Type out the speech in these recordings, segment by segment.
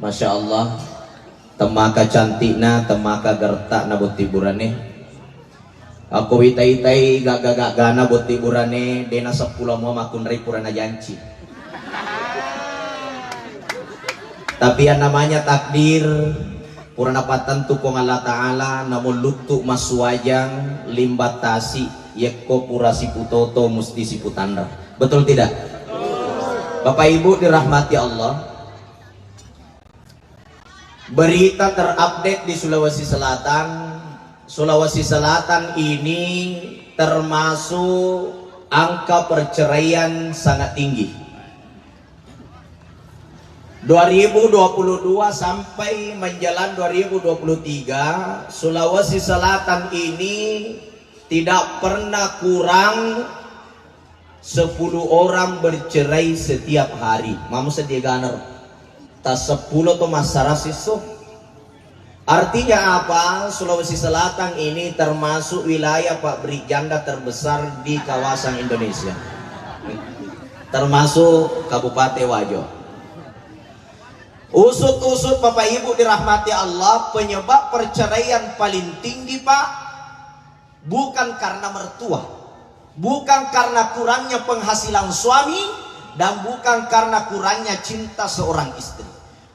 Masya Allah, temaka cantikna, temaka gertak na buat tiburane. Aku itai-itai gak gana buat tiburane, dena 10 mau makun rai purana janci. Tapi yang namanya takdir, purana patentu kong Allah Ta'ala, namun lutuk masuajang, limbatasi, yekko pura siputoto, musti siputanda. Betul tidak? Bapak Ibu dirahmati Allah, berita terupdate di Sulawesi Selatan. Sulawesi Selatan ini termasuk angka perceraian sangat tinggi. 2022 sampai menjelang 2023, Sulawesi Selatan ini tidak pernah kurang 10 orang bercerai setiap hari. Mamu sediaganer tak 10 tuh masyarakat sisu. Artinya apa? Sulawesi Selatan ini termasuk wilayah pabrik janda terbesar di kawasan Indonesia, termasuk Kabupaten Wajo. Usut-usut Bapak Ibu dirahmati Allah, penyebab perceraian paling tinggi Pak, bukan karena mertua, bukan karena kurangnya penghasilan suami, dan bukan karena kurangnya cinta seorang istri.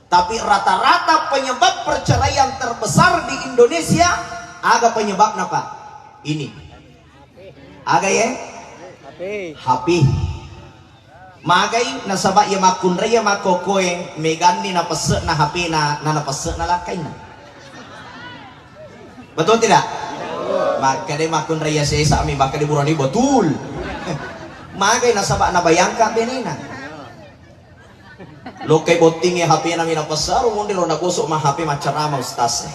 Tapi rata-rata penyebab perceraian terbesar di Indonesia aga penyebabnya Pak ini. Aga ya? HP. Magai nasabak ya makun raya makokoe megani na pesek na HP na pesek na lakai na. Betul tidak? Maka dia makun raya sesa mi maka dia burani betul. Magai nasabak na bayangka benina. Lo kay boting ya HP na mina pesar umundi lo nagusok ma HP macarama ustaz.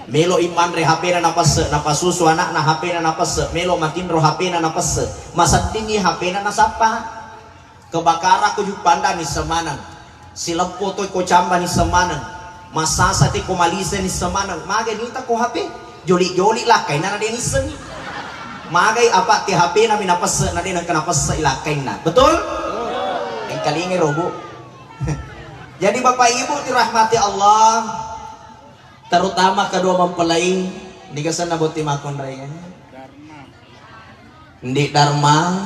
Melo iman re HP na napasek, napasusu anak na HP na napasek, melo makin ro HP na napasek, masadini HP na nasapa. Kebakara ko jupanda ni semanan, silapo to ko chamba ni semanan, masasa ti ko malise ni semanan. Magay nita ko HP, joli-joli lah kay na din iseng. Magay apa ti HP na minapasek na din ang kanapasek ilakay na. Betul? Ang kalingi robo. Jadi Bapak Ibu dirahmati Allah, terutama kedua mempelai di kesan nabuti makon raya di Dharma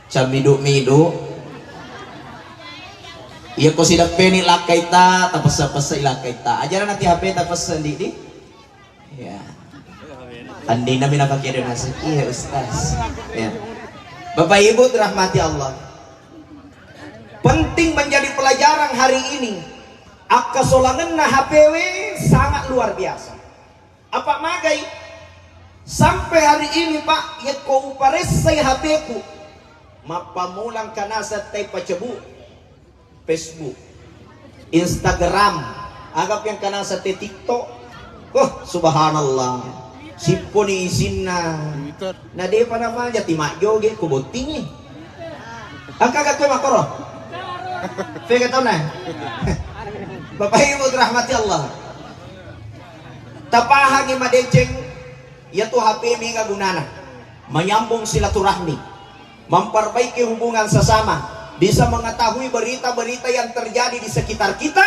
camidu-midu iya ko sila peni lakaita tapasa-pasa ilakaita ajaran nanti HP tapasa di ya andi namin nakakira nasa iya ustaz ya. Bapak Ibu dirahmati Allah, penting menjadi pelajaran hari ini. Akasolangan na HPW sangat luar biasa. Apa magai sampai hari ini Pak, ya ko upares saya HP ku mapamulang kana sa tay pacebu Facebook, Instagram, agap yang kana sa TikTok. Oh subhanallah, siponi isinna na de pa naman ya timayo ge ko botingi. Akagat ko makoro. Fega to na. Bapak Ibu dirahmati Allah, tapahagi madeceng yaitu HP mi gunana menyambung silaturahmi, memperbaiki hubungan sesama, bisa mengetahui berita-berita yang terjadi di sekitar kita.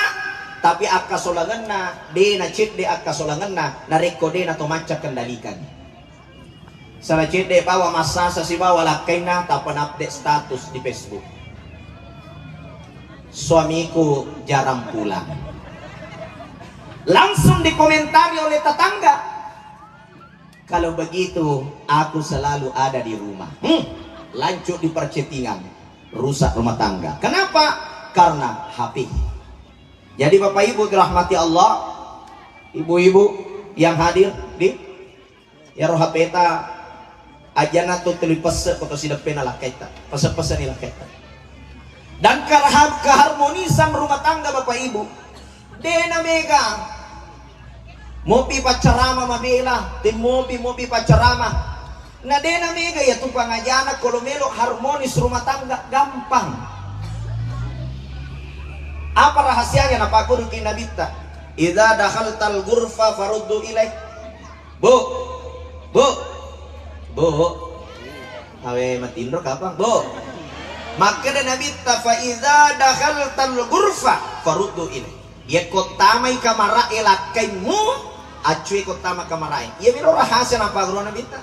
Tapi akasolangan na de na chat de akasolangan na rekode na tomaca kendalikan. Salah chat de bawa masa sa si bawa lakay na tapan update status di Facebook. Suamiku jarang pulang. Langsung dikomentari oleh tetangga, kalau begitu aku selalu ada di rumah. Lanjut di percettingan, rusak rumah tangga. Kenapa? Karena HP. Jadi Bapak Ibu dirahmati Allah, ibu-ibu yang hadir di ya roh HP ta ajana tu telipese foto sidepena lah kita pese-pese ni lah kita. Dan keharmonisan rumah tangga Bapak Ibu dena mega mopi pacarama mabela tim mopi pacarama na dena mega ya tu pangajana kolomelo harmonis rumah tangga gampang. Apa rahasianya napa kudu kinabita idza dakhaltal ghurfa faruddu ilaih bu awe matindro kapang bu Maka dan Nabi fa iza dakhaltal ghurfa faruddu ini. Ya kotamai kamara elakaimu acui kotama kamarain. Ya biro rahasia apa guru Nabi ta?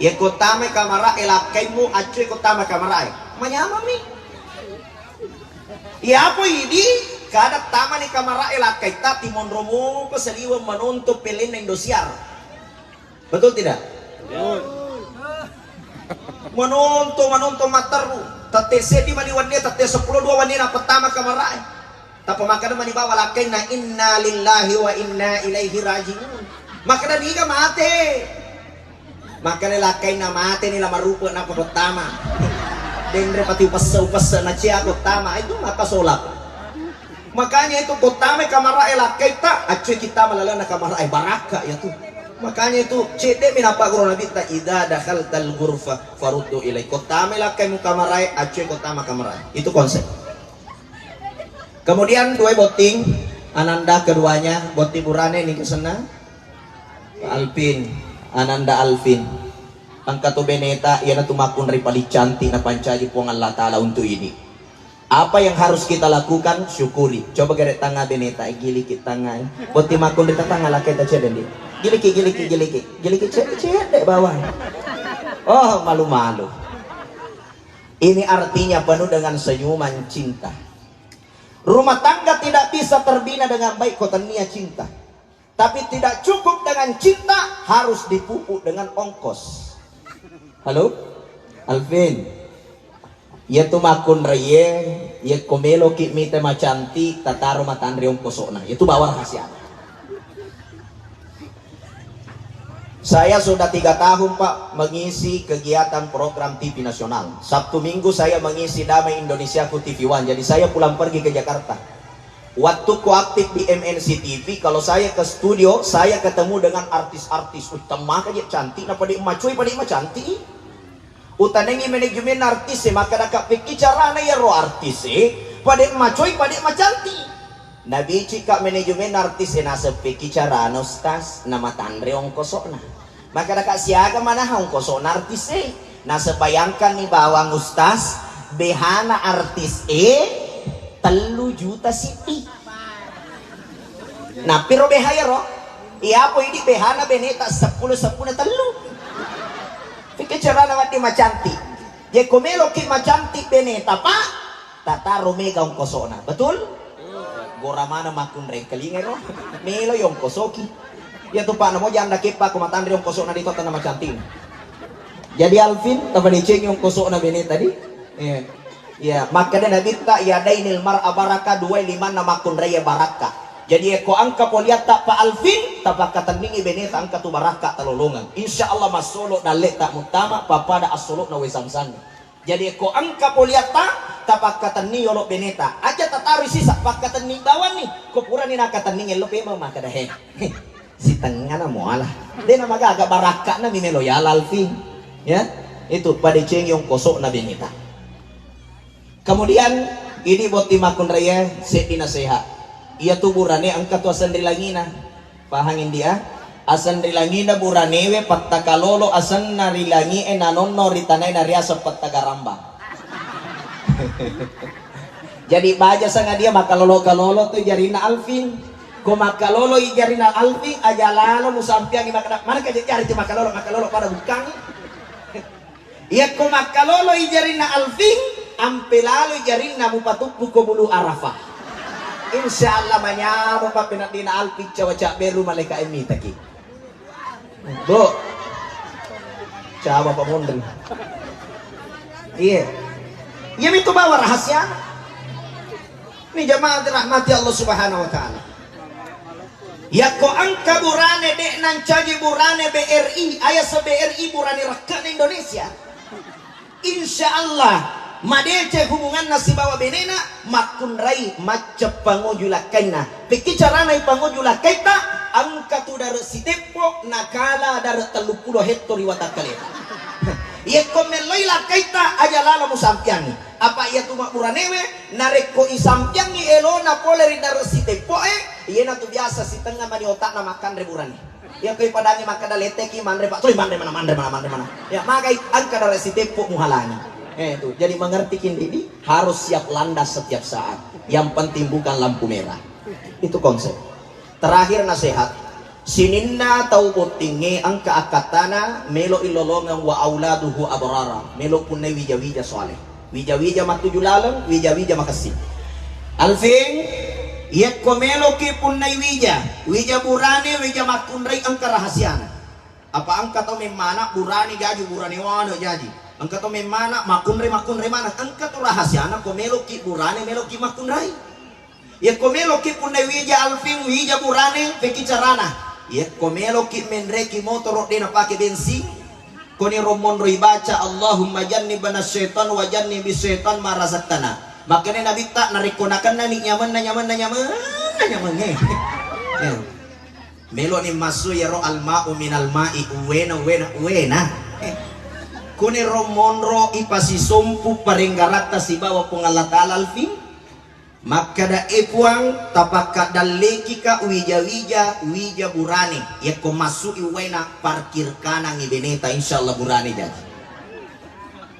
Ya kotamai kamara elakaimu acui kotama kamarain. Manyama mi. Ya apa ini? Kada tama ni kamara elakai ta timon romo ko saliwa manunto pelin na Indosiar. Betul tidak? Manunto mataru. Tate sedi maniwan dia tate 10 2 wanita pertama kamarain. Tapi maka na manibawa lakay na inna lillahi wa inna ilaihi rajiun. Maka na di ka mate. Maka na lakay na mate nila marupa na pertama. Dendre pati upasa na siya pertama itu maka solap. Makanya itu kotame kamara elakay ta acuy kita malala na kamara ay baraka ya tuh. Makanya itu cede minapa guru Nabi ta idza dakhaltal ghurfa faruddu ilai. Kotame lakay mu kamara ay acuy kotama kamara. Itu konsep. Kemudian dua boting Ananda keduanya boting burane nih kesana Alvin Ananda Alvin angkatu beneta ia na tumakun ri paling cantik na pancaji puang Allah Ta'ala untuk ini. Apa yang harus kita lakukan? Syukuri. Coba gerek tangga beneta giliki tangan boting makun di tangga laki ta cede dia giliki cede bawah. Oh malu-malu. Ini artinya penuh dengan senyuman cinta. Rumah tangga tidak bisa terbina dengan baik kotania cinta. Tapi tidak cukup dengan cinta, harus dipupuk dengan ongkos. Halo? Alvin. Ya tumakun reye, ya komelo ki mite macanti, tataro matandri ongkosona. Itu bawa rahasia. Saya sudah 3 tahun Pak mengisi kegiatan program TV nasional. Sabtu Minggu saya mengisi Damai Indonesia ku TV One. Jadi saya pulang pergi ke Jakarta. Waktu ku aktif di MNC TV, kalau saya ke studio, saya ketemu dengan artis-artis. Utama aja cantik, napa di emak cuy, pada emak cantik. Utanengi manajemen artis, maka nak pikir cara na ya ro artis, pada emak cuy, pada emak cantik. Nabi cika manajemen artis nasa pikir cara nostas nama tandre ongkosona. Maka dekat siaga mana ongkosona artis nasa bayangkan nih bawang ustas behana artis 3 juta siti. Nah pero behaya ro iya po ini behana beneta 10 telu. Pikir cara nama di macanti. Je komelo ki macanti beneta pak tata romega ongkosona. Betul? Gora mana makun reng kalingero melo yung kosoki ya tuh pak namo janda kepa kumatandri yung kosok na dito tanah macanting. Jadi Alvin tabaniceng yung kosok na bini tadi ya maka dan Nabi ta ya dainil mar'a baraka 25 na makun raya baraka. Jadi eko angka poliat tak pa Alvin tabakatan ningi beneta angka tu baraka talolongan insyaallah masolo dalet tak mutama papada asolo na wesamsan. Jadi eko angka poliata tapakatan ni yolo beneta aja tatari sisa pakatan ni bawan nih kupuran ni nakatan ni ngelo pe maka dah si tengah na mualah dia nama agak baraka na mimelo ya Alvin ya itu pada ceng yung kosok na beneta. Kemudian ini boti makun raya sedina sehat ia tu burane angkat tu asan rilangina pahangin dia asan rilangina buranewe pattakalolo asan narilangi nanonno ritanay nariasa pattagaramba. Jadi baja sanga dia makalolo kalolo tu jarina Alvin ko makalolo i jarina Alvin aja lalo musampiang mana ka jari tu makalolo pada bukang iya ko makalolo i jarina Alvin ampelalo i jarina mupatupu ko bulu Arafah. Insyaallah manyaro pa pinatina Alvin cawa-cawa beru maleka emita ki bu cawa pa mondri iya ya itu bawa rahasia ini jamaah dirahmati Allah subhanahu wa ta'ala ya ko angka burane dek nan caji burane BRI ayah se BRI burane rakyat Indonesia insyaallah madece hubungan nasi bawa benena makun rai macep pangojulakaina pikir carana pangojulakaita angka tu dari sitepo nakala dari 30 hektar watakaleta ia komeloi lakaita aja lala musampiangi apa ia tu makuranewe nareko isampiangi elona poleri dari sitepo ia na tu biasa si tengah mani otak na makan reburani ia koi padani makan dalete ki mandre pak tuh mandre mana ya makai angka dari sitepo muhalangi Itu. Jadi mengerti ini harus siap landas setiap saat. Yang penting bukan lampu merah. Itu konsep. Terakhir nasihat. Sininna tau botinge angka akatana melo ilolongan wa auladuhu abrara. Melo punay wija-wija soalnya. Wija-wija matujulalang, wija-wija makasih. Alfing, yek komelo ki punay wija. Wija burane, wija makunray angka rahasiana. Apa angka to memana burani gaji burani wana gaji. Angka to memana makunray mana. Angka to rahasiana komelo ki burane melo ki makunray. Ya komelo ki punay wija alfing wija burane peki carana. Ya komelo ki menre ki motor dina pake bensin. Koni romon roi baca Allahumma jannibana syaitan wa jannibi syaitan ma razaqtana. Makanya Nabi tak narikonakan na nyaman. Melo ni masu ya ro alma'u minal ma'i uwena. Kuni romonro ipasi sompu paringgarata si bawa pengalat alfi. Maka da epuang tapaka daleki ka wija burani. Ya ko masu uwena parkir kanang ibeneta insyaallah burani jadi.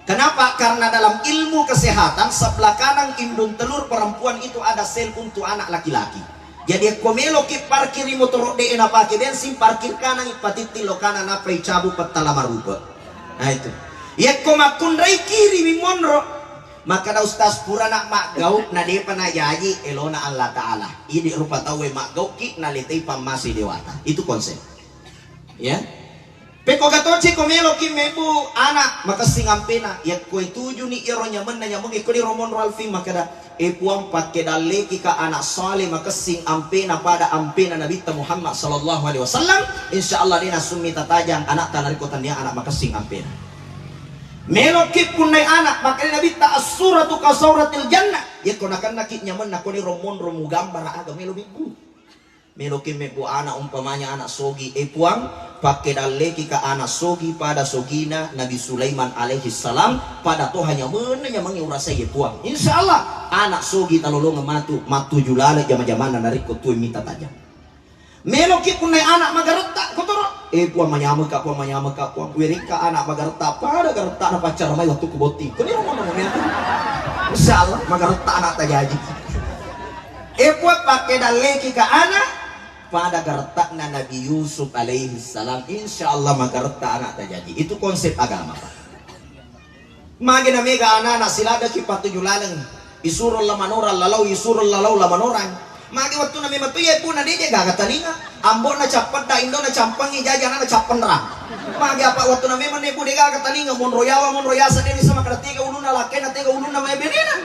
Kenapa? Karena dalam ilmu kesehatan sebelah kanan indung telur perempuan itu ada sel untuk anak laki-laki. Jadi komelo ki parkir motor de ena pake bensin parkir kanan ipatiti lokana na prei cabu petala marupa. Nah itu. Ya koma kundrai kiri mimonro. Maka da ustaz pura nak mak gauk na de pana jaji elona Allah taala. Ini rupa tahu mak gauk ki na letei pamasi dewata. Itu konsep. Ya. Peko gatoche komelo ki mebu anak maka singampena ya koi tuju ni iro nyaman na nyamong ikoni romon ralfi maka da epuang pakai daleki ka anak saleh maka sing ampena pada ampena Nabi Muhammad sallallahu alaihi wasallam insyaallah dina summi tatajang anak tanarikotan dia anak maka sing ampena melokip punai anak maka Nabi ta as-suratu ka suratil jannah ya konakan nakit nyaman nakoni romon romu gambar aga melobiku melokip mebu anak umpamanya anak sogi epuang pakai daleki ka anak sogi pada sogina Nabi Sulaiman alaihi salam pada to hanya menanya mengiurasa ye puang insyaallah anak sogi talolong matu julale jama-jamana dari kotui minta tajam meloki punai anak magareta kotor puang manyama ka puang wirika anak magareta pada gareta na pacar mai waktu kuboti kuni ngomong insyaallah magareta anak tajaji puang pakai daleki ka anak pada gertak na Nabi Yusuf alaihi salam insyaallah magarta anak terjadi itu konsep agama Pak magina mega anak silada ki patujulalang isurul lamanoran lalau isurul lalau lamanoran magi waktu na memang tuye puna dia gaga talinga ambon na capat da indo na campangi jajan na capan ra magi apa waktu na memang nebu dia gaga talinga mon royasa dia sama kertiga uluna lakena tega uluna mai benena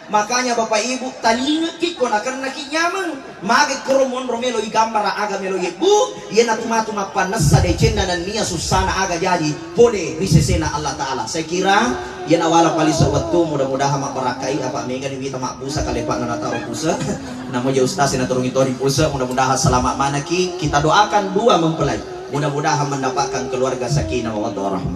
makanya bapak ibu talinga kiko nakan naki nyaman magi koromon romelo igambara aga melo ibu yena tuma panas sa decenda dan nia susana aga jadi pone risesena Allah taala saya kira yena wala pali sawatu mudah-mudahan mak barakai apa mega diwita mak busa kalepak na nataro busa namo ya ustaz na turungi tori busa mudah-mudahan selamat manaki kita doakan dua mempelai mudah-mudahan mendapatkan keluarga sakinah wa rahmah.